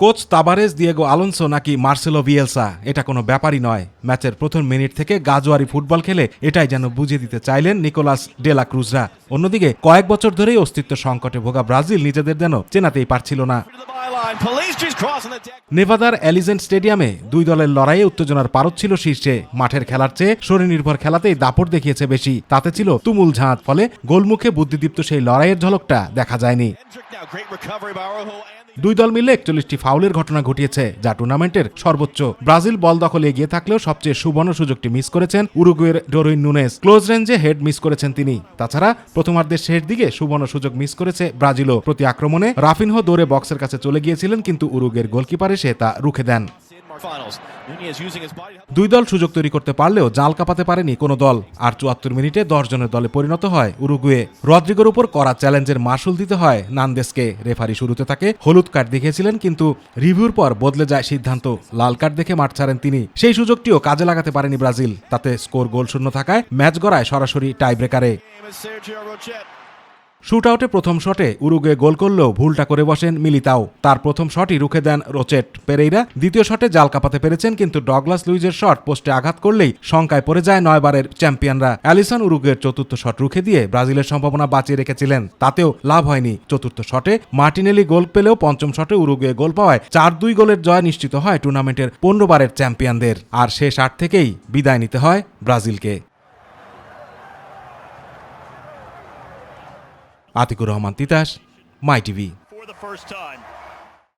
Coach Tabarez, Diego Alonso নাকি Marcelo Bielsa, এটা কোনো ব্যাপারই নয়। ম্যাচের প্রথম মিনিট থেকে গাজোয়ারি ফুটবল খেলে এটাই যেন বুঝিয়ে দিতে চাইলেন নিকোলাস ডেলা ক্রুজরা। অন্যদিকে কয়েক বছর ধরেই অস্তিত্ব সংকটে ভোগা ব্রাজিল নিজেদের যেন চেনাতেই পারছিল না। নেভাদার অ্যালিজেন্ট স্টেডিয়ামে দুই দলের লড়াইয়ে উত্তেজনার পারদ ছিল শীর্ষে। মাঠের খেলার চেয়ে শরীর নির্ভর খেলাতেই দাপট দেখিয়েছে বেশি, তাতে ছিল তুমুল ঝাঁজ। ফলে গোলমুখে বুদ্ধিদীপ্ত সেই লড়াইয়ের ঝলকটা দেখা যায়নি। দুই দল মিলে 41টি ফাউলের ঘটনা ঘটিয়েছে, যা টুর্নামেন্টের সর্বোচ্চ। ব্রাজিল বল দখলে এগিয়ে থাকলেও সবচেয়ে সুবর্ণ সুযোগটি মিস করেছেন উরুগুয়ের ডরুইন নুনেজ। ক্লোজ রেঞ্জে হেড মিস করেছেন তিনি। তাছাড়া প্রথমার্ধের শেষ দিকে সুবর্ণ সুযোগ মিস করেছে ব্রাজিলও। প্রতি আক্রমণে রাফিনহো দৌড়ে বক্সের কাছে চলে গিয়েছিলেন, কিন্তু উরুগুয়ের গোলকিপার এসে তা রুখে দেন। দুই দল সুযোগ তৈরি করতে পারলেও জাল কাঁপাতে পারেনি কোনো দল। আর 74 মিনিটে 10 জনের দলে পরিণত হয় উরুগুয়ে। রদ্রিগোর উপর করা চ্যালেঞ্জের মাসুল দিতে হয় নান্দেসকে। রেফারি শুরুতে তাকে হলুদ কার্ড দেখিয়েছিলেন, কিন্তু রিভিউর পর বদলে যায় সিদ্ধান্ত। লাল কার্ড দেখে মাঠ ছাড়েন তিনি। সেই সুযোগটিও কাজে লাগাতে পারেনি ব্রাজিল। তাতে স্কোর গোলশূন্য থাকায় ম্যাচ গড়ায় সরাসরি টাই ব্রেকারে। শুট আউটে প্রথম শটে উরুগুয়ে গোল করলেও ভুলটা করে বসেন মিলিতাও। তার প্রথম শটই রুখে দেন রোচেট। পেরেইরা দ্বিতীয় শটে জাল কাঁপাতে পেরেছেন, কিন্তু ডগলাস লুইজের শট পোস্টে আঘাত করলেই শঙ্কায় পড়ে যায় 9 বারের চ্যাম্পিয়নরা। অ্যালিসন উরুগুয়ের চতুর্থ শট রুখে দিয়ে ব্রাজিলের সম্ভাবনা বাঁচিয়ে রেখেছিলেন, তাতেও লাভ হয়নি। চতুর্থ শটে মার্টিনেলি গোল পেলেও পঞ্চম শটে উরুগুয়ে গোল পাওয়ায় 4-2 গোলের জয় নিশ্চিত হয় টুর্নামেন্টের 15 বারের চ্যাম্পিয়নদের। আর শেষ 8 থেকেই বিদায় নিতে হয় ব্রাজিলকে। আতিকুর রহমান তিতাস, মাই টিভি।